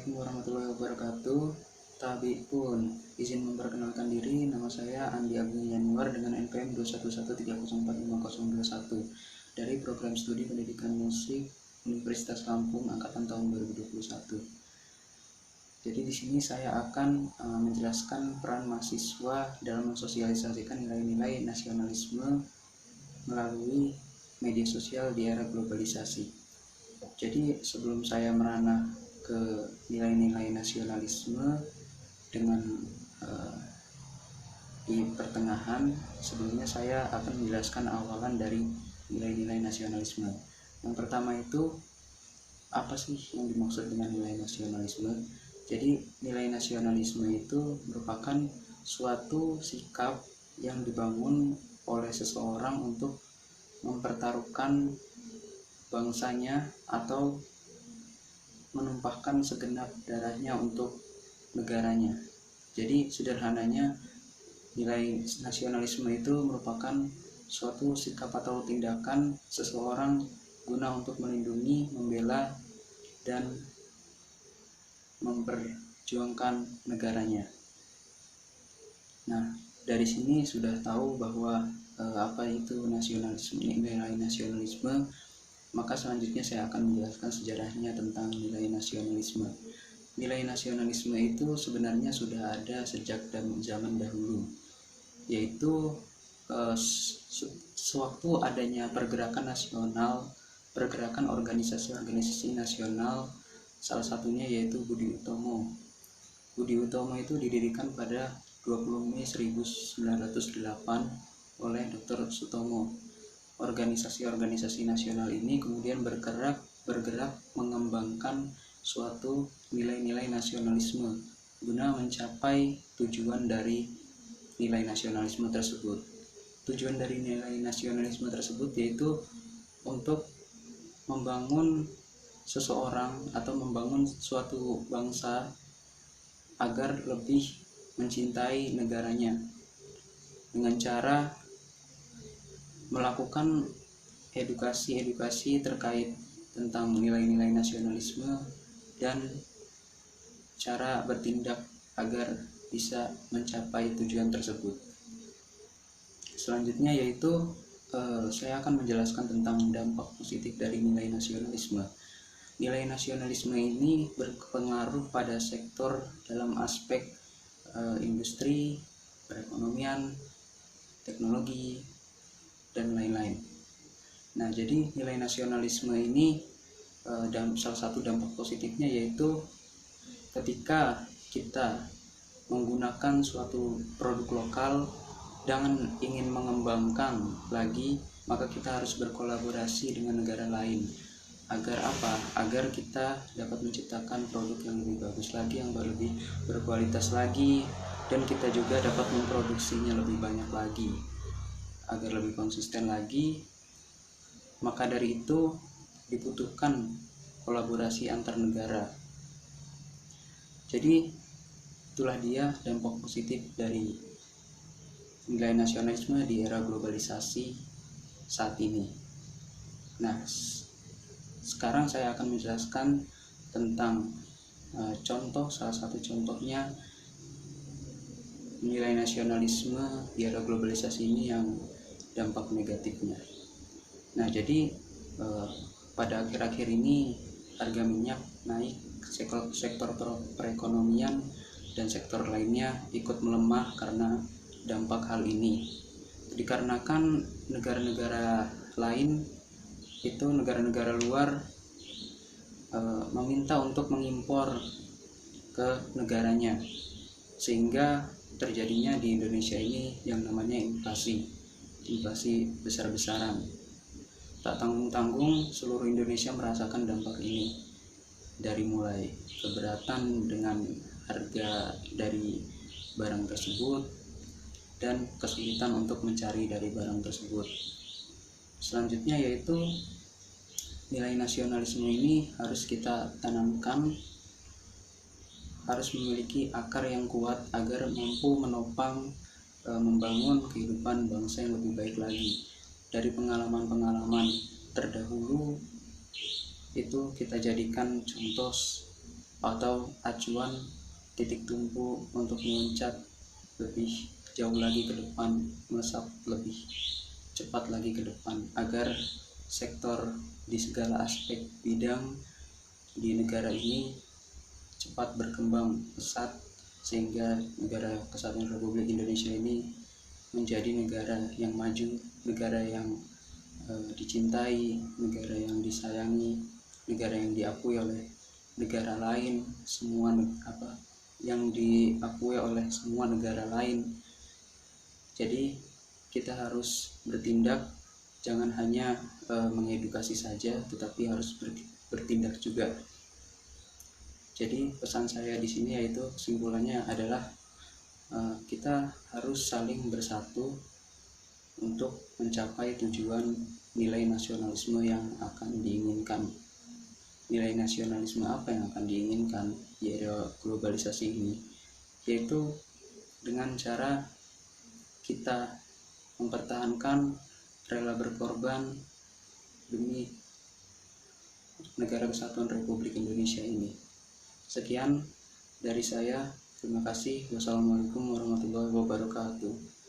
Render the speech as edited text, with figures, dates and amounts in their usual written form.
Assalamualaikum warahmatullahi wabarakatuh. Tabi pun izin memperkenalkan diri, nama saya Andi Agung Yanuar dengan NPM 21130450021 dari Program Studi Pendidikan Musik Universitas Lampung angkatan tahun 2021. Jadi di sini saya akan menjelaskan peran mahasiswa dalam mensosialisasikan nilai-nilai nasionalisme melalui media sosial di era globalisasi. Jadi sebelum saya merana ke nilai-nilai nasionalisme dengan di pertengahan, sebelumnya saya akan menjelaskan awalan dari nilai-nilai nasionalisme. Yang pertama itu, apa sih yang dimaksud dengan nilai nasionalisme? Jadi nilai nasionalisme itu merupakan suatu sikap yang dibangun oleh seseorang untuk mempertaruhkan bangsanya atau menumpahkan segenap darahnya untuk negaranya. Jadi sederhananya, nilai nasionalisme itu merupakan suatu sikap atau tindakan seseorang guna untuk melindungi, membela, dan memperjuangkan negaranya. Nah, dari sini sudah tahu bahwa apa itu nasionalisme, nilai nasionalisme. Maka selanjutnya saya akan menjelaskan sejarahnya tentang nilai nasionalisme. Nilai nasionalisme itu sebenarnya sudah ada sejak zaman dahulu, yaitu sewaktu adanya pergerakan nasional, pergerakan organisasi nasional, salah satunya yaitu Budi Utomo. Budi Utomo itu didirikan pada 20 Mei 1908 oleh Dr. Sutomo. Organisasi-organisasi nasional ini kemudian bergerak mengembangkan suatu nilai-nilai nasionalisme guna mencapai tujuan dari nilai nasionalisme tersebut. Tujuan dari nilai nasionalisme tersebut yaitu untuk membangun seseorang atau membangun suatu bangsa agar lebih mencintai negaranya dengan cara melakukan edukasi terkait tentang nilai-nilai nasionalisme dan cara bertindak agar bisa mencapai tujuan tersebut. Selanjutnya yaitu saya akan menjelaskan tentang dampak positif dari nilai nasionalisme. Nilai nasionalisme ini berpengaruh pada sektor dalam aspek industri, perekonomian, teknologi, dan lain-lain. Nah, jadi nilai nasionalisme ini dan salah satu dampak positifnya yaitu ketika kita menggunakan suatu produk lokal dan ingin mengembangkan lagi, maka kita harus berkolaborasi dengan negara lain. Agar apa? Agar kita dapat menciptakan produk yang lebih bagus lagi, yang lebih berkualitas lagi, dan kita juga dapat memproduksinya lebih banyak lagi agar lebih konsisten lagi. Maka dari itu dibutuhkan kolaborasi antar negara. Jadi itulah dia dampak positif dari nilai nasionalisme di era globalisasi saat ini. Nah, sekarang saya akan menjelaskan tentang salah satu contohnya nilai nasionalisme di era globalisasi ini yang dampak negatifnya. Nah, jadi pada akhir-akhir ini harga minyak naik, sektor perekonomian dan sektor lainnya ikut melemah karena dampak hal ini. Dikarenakan negara-negara lain itu negara-negara luar meminta untuk mengimpor ke negaranya, sehingga terjadinya di Indonesia ini yang namanya inflasi besar-besaran. Tak tanggung-tanggung seluruh Indonesia merasakan dampak ini, dari mulai keberatan dengan harga dari barang tersebut dan kesulitan untuk mencari dari barang tersebut. Selanjutnya yaitu nilai nasionalisme ini harus kita tanamkan, harus memiliki akar yang kuat agar mampu menopang membangun kehidupan bangsa yang lebih baik lagi. Dari pengalaman-pengalaman terdahulu itu kita jadikan contoh atau acuan titik tumpu untuk meloncat lebih jauh lagi ke depan, melesat lebih cepat lagi ke depan, agar sektor di segala aspek bidang di negara ini cepat berkembang pesat, sehingga negara Kesatuan Republik Indonesia ini menjadi negara yang maju, negara yang dicintai, negara yang disayangi, negara yang diakui oleh negara lain, semua yang diakui oleh semua negara lain. Jadi kita harus bertindak, jangan hanya mengedukasi saja, tetapi harus bertindak juga. Jadi pesan saya di sini yaitu kesimpulannya adalah kita harus saling bersatu untuk mencapai tujuan nilai nasionalisme yang akan diinginkan. Nilai nasionalisme apa yang akan diinginkan di era globalisasi ini? Yaitu dengan cara kita mempertahankan, rela berkorban demi negara Kesatuan Republik Indonesia ini. Sekian dari saya. Terima kasih. Wassalamualaikum warahmatullahi wabarakatuh.